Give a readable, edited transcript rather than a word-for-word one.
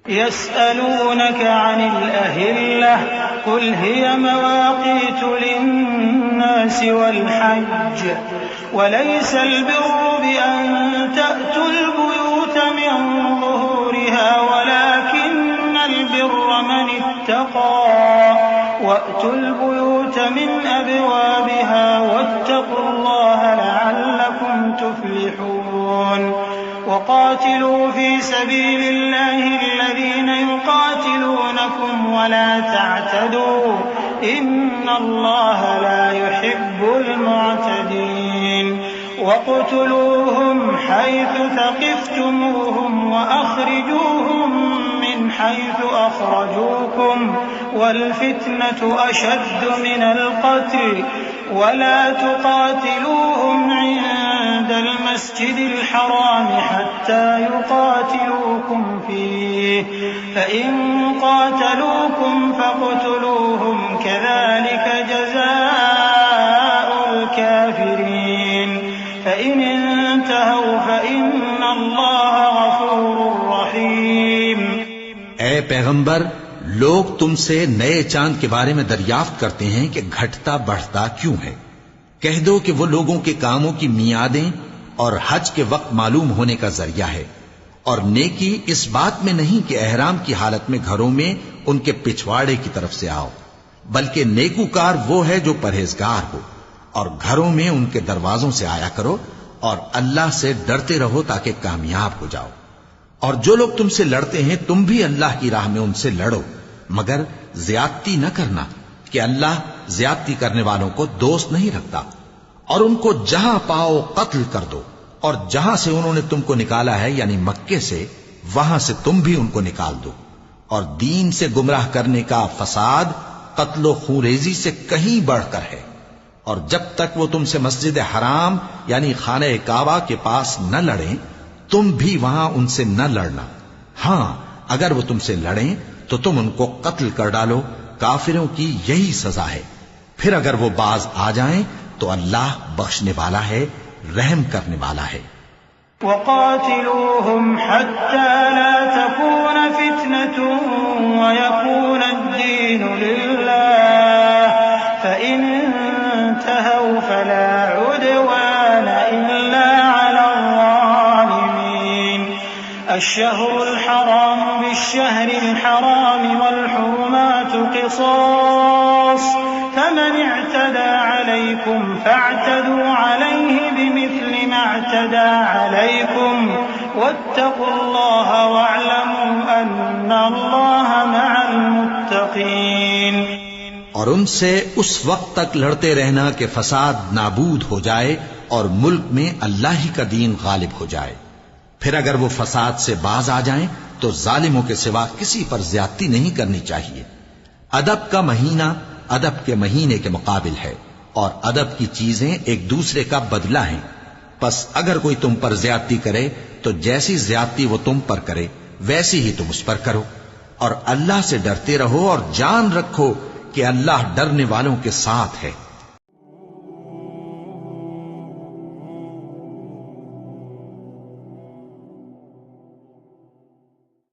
يسألونك عن الأهلة قل هي مواقيت للناس والحج وليس البر بأن تأتوا البيوت من ظهورها ولكن البر من اتقى وأتوا البيوت من أبوابها واتقوا الله لعلكم تفلحون وقاتلوا في سبيل الله الذين يقاتلونكم ولا تعتدوا إن الله لا يحب المعتدين واقتلوهم حيث ثقفتموهم وأخرجوهم من حيث أخرجوكم والفتنة أشد من القتل ولا تقاتلوهم عند المسجد الحرام حتى يقاتلوكم فيه فإن قاتلوكم فاقتلوهم كذلك جزاء الكافرين فإن انتهوا فإن الله غفور رحيم۔ اے پیغمبر، لوگ تم سے نئے چاند کے بارے میں دریافت کرتے ہیں کہ گھٹتا بڑھتا کیوں ہے۔ کہہ دو کہ وہ لوگوں کے کاموں کی میعادیں اور حج کے وقت معلوم ہونے کا ذریعہ ہے، اور نیکی اس بات میں نہیں کہ احرام کی حالت میں گھروں میں ان کے پچھواڑے کی طرف سے آؤ، بلکہ نیکوکار وہ ہے جو پرہیزگار ہو، اور گھروں میں ان کے دروازوں سے آیا کرو اور اللہ سے ڈرتے رہو تاکہ کامیاب ہو جاؤ۔ اور جو لوگ تم سے لڑتے ہیں تم بھی اللہ کی راہ میں ان سے لڑو، مگر زیادتی نہ کرنا کہ اللہ زیادتی کرنے والوں کو دوست نہیں رکھتا۔ اور ان کو جہاں پاؤ قتل کر دو، اور جہاں سے انہوں نے تم کو نکالا ہے یعنی مکے سے، وہاں سے تم بھی ان کو نکال دو۔ اور دین سے گمراہ کرنے کا فساد قتل و خونریزی سے کہیں بڑھ کر ہے۔ اور جب تک وہ تم سے مسجد حرام یعنی خانہ کعبہ کے پاس نہ لڑیں تم بھی وہاں ان سے نہ لڑنا۔ ہاں اگر وہ تم سے لڑیں تو تم ان کو قتل کر ڈالو، کافروں کی یہی سزا ہے۔ پھر اگر وہ باز آ جائیں تو اللہ بخشنے والا ہے، رحم کرنے والا ہے۔ وقاتلوهم حتى لا تكون فتنة ويكون الدين لله فإن انتهوا فلا عدوان إلا على الظالمين الشهر الحرام بالشهر الحرام والحرمات قصاص فمن اعتدى عليكم فاعتدوا عليه بمثل ما اعتدى عليكم واتقوا الله واعلموا أن الله مع المتقين۔ اور ان سے اس وقت تک لڑتے رہنا کہ فساد نابود ہو جائے اور ملک میں اللہ ہی کا دین غالب ہو جائے۔ پھر اگر وہ فساد سے باز آ جائیں تو ظالموں کے سوا کسی پر زیادتی نہیں کرنی چاہیے۔ ادب کا مہینہ ادب کے مہینے کے مقابل ہے، اور ادب کی چیزیں ایک دوسرے کا بدلہ ہیں۔ پس اگر کوئی تم پر زیادتی کرے تو جیسی زیادتی وہ تم پر کرے ویسی ہی تم اس پر کرو، اور اللہ سے ڈرتے رہو اور جان رکھو کہ اللہ ڈرنے والوں کے ساتھ ہے۔